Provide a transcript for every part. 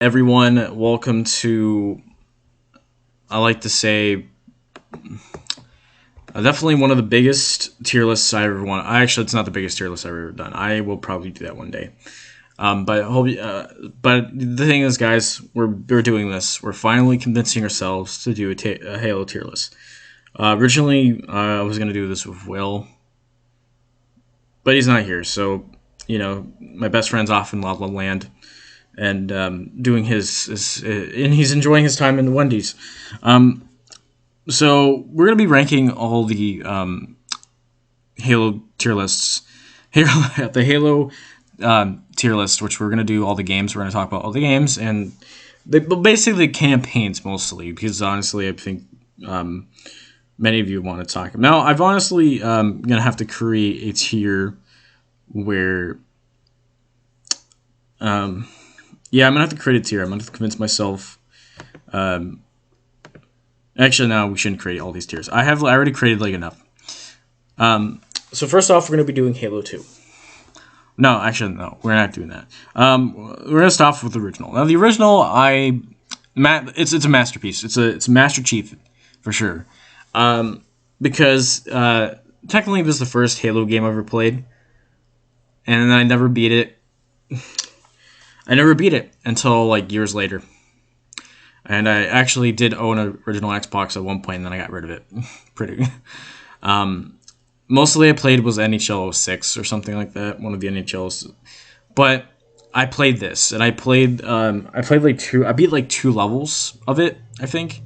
Everyone, welcome to, I like to say, definitely one of the biggest tier lists I ever want. Actually, it's not the biggest tier list I've ever done. I will probably do that one day. But the thing is, guys, we're doing this. We're finally convincing ourselves to do a Halo tier list. Originally, I was gonna do this with Will, but he's not here. So, my best friend's off in La La Land and doing and he's enjoying his time in the Wendy's. So we're gonna be ranking all the Halo tier lists, the Halo tier list, which we're gonna do all the games. We're gonna talk about all the games and basically campaigns mostly, because honestly, I think many of you want to talk. Now, I've honestly gonna have to create a tier where. Yeah, I'm gonna have to create a tier. I'm gonna have to convince myself. Actually, no, we shouldn't create all these tiers. I already created enough. So first off, we're gonna be doing Halo 2. No, actually, no, we're not doing that. We're gonna start with the original. Now, the original, it's a masterpiece. It's a Master Chief for sure. Because technically, this is the first Halo game I ever played, and I never beat it. I never beat it until years later. And I actually did own an original Xbox at one point, and then I got rid of it. Mostly I played was NHL 06 or something like that, one of the NHLs. But I played this, and I beat two levels of it, I think. It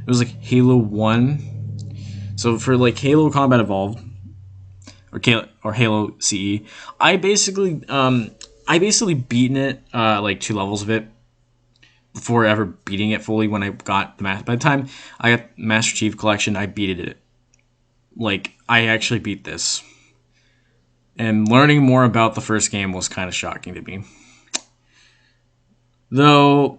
was Halo 1. So for Halo Combat Evolved or Halo CE, I basically beaten it two levels of it before ever beating it fully. When I got by the time I got Master Chief Collection, I beat it. I actually beat this. And learning more about the first game was kind of shocking to me. Though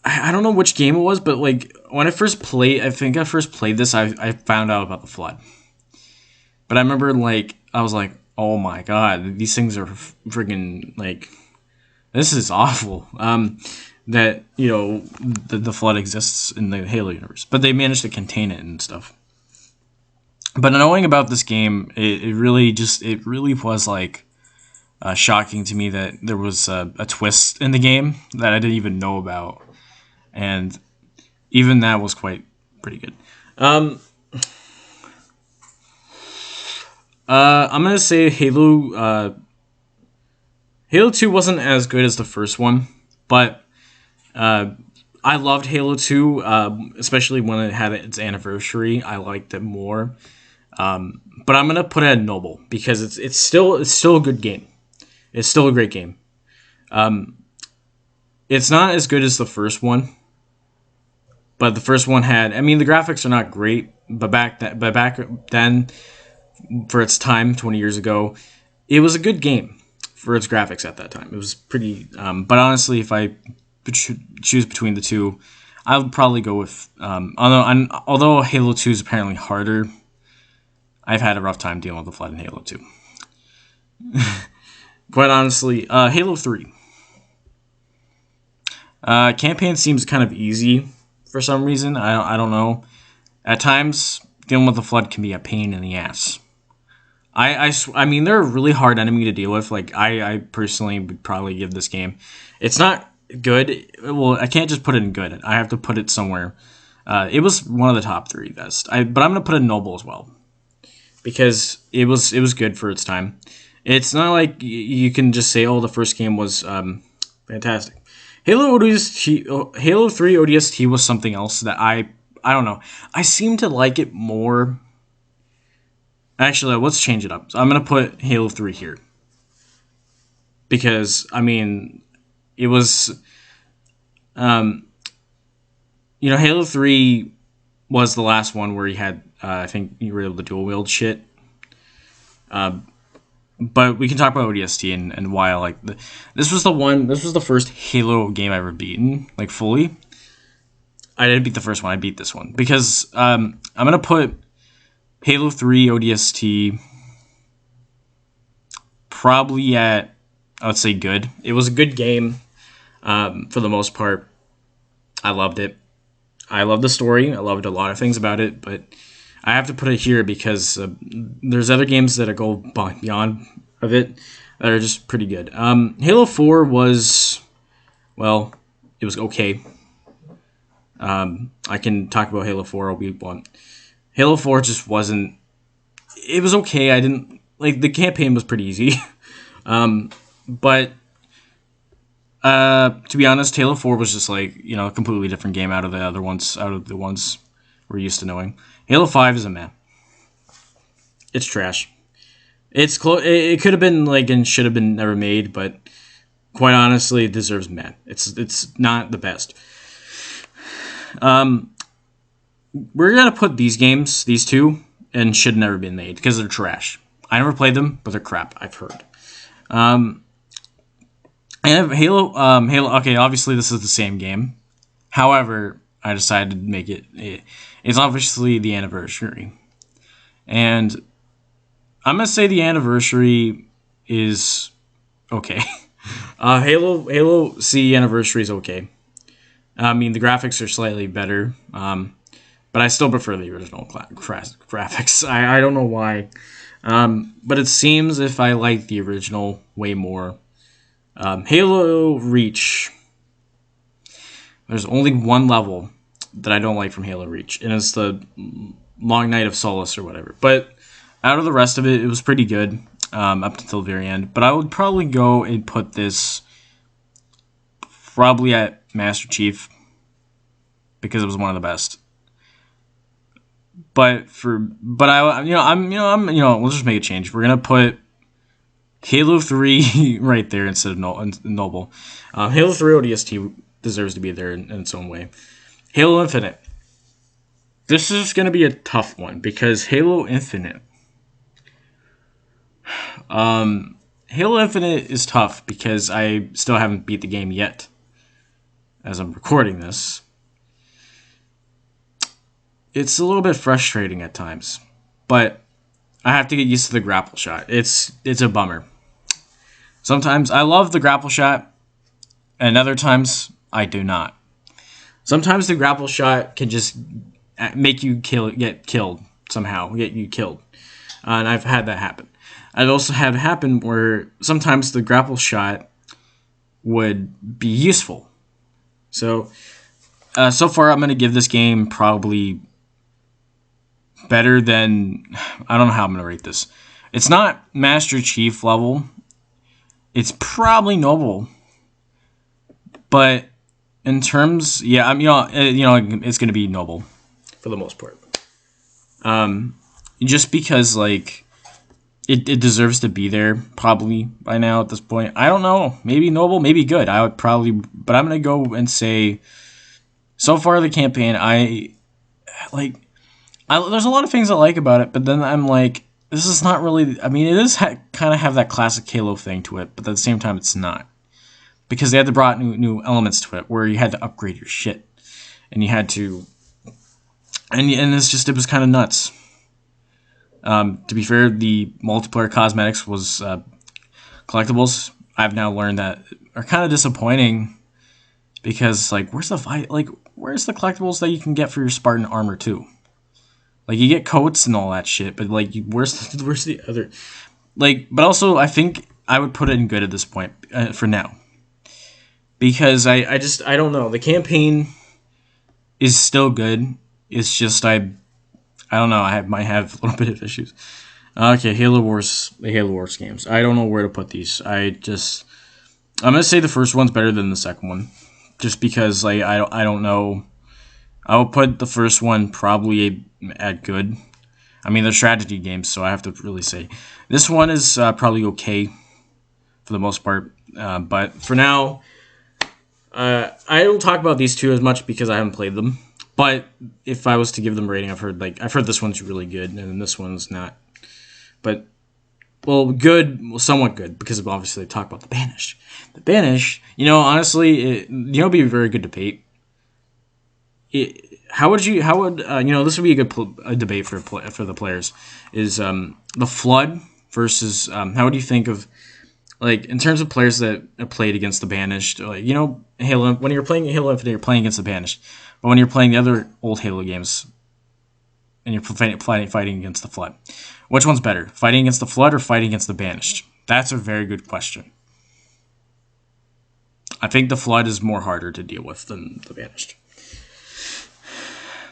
I don't know which game it was, but when I first played, this, I found out about the flood. But I remember I was oh my god, these things are friggin' this is awful. That the flood exists in the Halo universe, but they managed to contain it and stuff. But knowing about this game, it really was shocking to me that there was a twist in the game that I didn't even know about, and even that was pretty good. I'm gonna say Halo 2 wasn't as good as the first one, but I loved Halo 2, especially when it had its anniversary. I liked it more. But I'm gonna put it at Noble because it's still a good game. It's still a great game. It's not as good as the first one, but the first one had. I mean, the graphics are not great, but back then, for its time, 20 years ago, it was a good game for its graphics at that time. It was pretty. But honestly, if I choose between the two, I would probably go with. Although Halo 2 is apparently harder, I've had a rough time dealing with the flood in Halo 2. Quite honestly, Halo 3. Campaign seems kind of easy for some reason. I don't know. At times, dealing with the flood can be a pain in the ass. I mean, they're a really hard enemy to deal with. I personally would probably give this game. It's not good. Well, I can't just put it in good. I have to put it somewhere. It was one of the top 3 best. But I'm gonna put it in Noble as well, because it was good for its time. It's not like you can just say, oh, the first game was fantastic. Halo 3 ODST was something else that I don't know. I seem to like it more. Actually, let's change it up. So I'm going to put Halo 3 here. Because, I mean, it was... Halo 3 was the last one where you had... I think you were able to dual wield shit. But we can talk about ODST and why I like... This was the first Halo game I ever beaten, fully. I didn't beat the first one, I beat this one. Because I'm going to put... Halo 3 ODST probably at I would say good. It was a good game for the most part. I loved it. I loved the story. I loved a lot of things about it, but I have to put it here because there's other games that go beyond of it that are just pretty good. Halo 4 was, well, it was okay. I can talk about Halo 4 all we want. Halo 4 just wasn't... It was okay. I didn't... Like, the campaign was pretty easy. But... to be honest, Halo 4 was just like, a completely different game out of the ones we're used to knowing. Halo 5 is a meh. It's trash. It's it could have been like and should have been never made, but quite honestly, it deserves meh. It's not the best. We're gonna put these games, these two, and should never been made because they're trash. I never played them, but they're crap. I've heard. And Halo, okay, obviously this is the same game. However, I decided to make it's obviously the anniversary. And I'm going to say the anniversary is okay. Halo C anniversary is okay. I mean, the graphics are slightly better, but I still prefer the original graphics. I don't know why. But it seems if I like the original way more. Halo Reach. There's only one level that I don't like from Halo Reach, and it's the Long Night of Solace or whatever. But out of the rest of it, it was pretty good up until the very end. But I would probably go and put this probably at Master Chief because it was one of the best. But we'll just make a change. We're gonna put Halo 3 right there instead of Noble. Halo 3 ODST deserves to be there in its own way. Halo Infinite. This is going to be a tough one because Halo Infinite. Halo Infinite is tough because I still haven't beat the game yet as I'm recording this. It's a little bit frustrating at times, but I have to get used to the grapple shot. It's a bummer. Sometimes I love the grapple shot, and other times I do not. Sometimes the grapple shot can just make you get killed somehow, get you killed. And I've had that happen. I've also had it happen where sometimes the grapple shot would be useful. So far I'm going to give this game probably better than... I don't know how I'm going to rate this. It's not Master Chief level. It's probably Noble, but in terms, it's gonna be Noble for the most part. Just because like it deserves to be there probably by now at this point. I don't know, maybe Noble, maybe good. I would probably, but I'm gonna go and say, so far the campaign, there's a lot of things I like about it, but then I'm like, this is not really... I mean, it is kind of have that classic Halo thing to it, but at the same time, it's not. Because they had to brought new elements to it, where you had to upgrade your shit. And you had to... And it was kind of nuts. To be fair, the multiplayer cosmetics was collectibles. I've now learned that are kind of disappointing. Because, where's the collectibles that you can get for your Spartan armor, too? You get coats and all that shit, but, where's the other... but also, I think I would put it in good at this point, for now. Because I don't know. The campaign is still good. It's just, I don't know, I might have a little bit of issues. Okay, the Halo Wars games. I don't know where to put these. I'm going to say the first one's better than the second one. Just because, I don't know... I will put the first one probably at good. I mean, they're strategy games, so I have to really say. This one is probably okay for the most part. But for now, I don't talk about these two as much because I haven't played them. But if I was to give them a rating, I've heard this one's really good, and this one's not. But, well, good, somewhat good, because obviously they talk about the Banished. The Banished, honestly, it'd be a very good debate. This would be a good debate for the players, is the Flood versus, how would you think of like in terms of players that have played against the Banished, like, you know, Halo. When you're playing Halo Infinite, you're playing against the Banished, but when you're playing the other old Halo games and you're fighting against the Flood, which one's better, fighting against the Flood or fighting against the Banished? That's a very good question. I think the Flood is more harder to deal with than the Banished.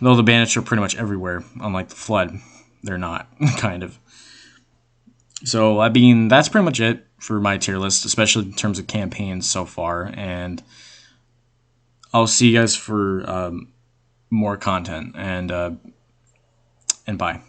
Though the Banished are pretty much everywhere, unlike the Flood, they're not, kind of. So, I mean, that's pretty much it for my tier list, especially in terms of campaigns so far. And I'll see you guys for more content. And bye.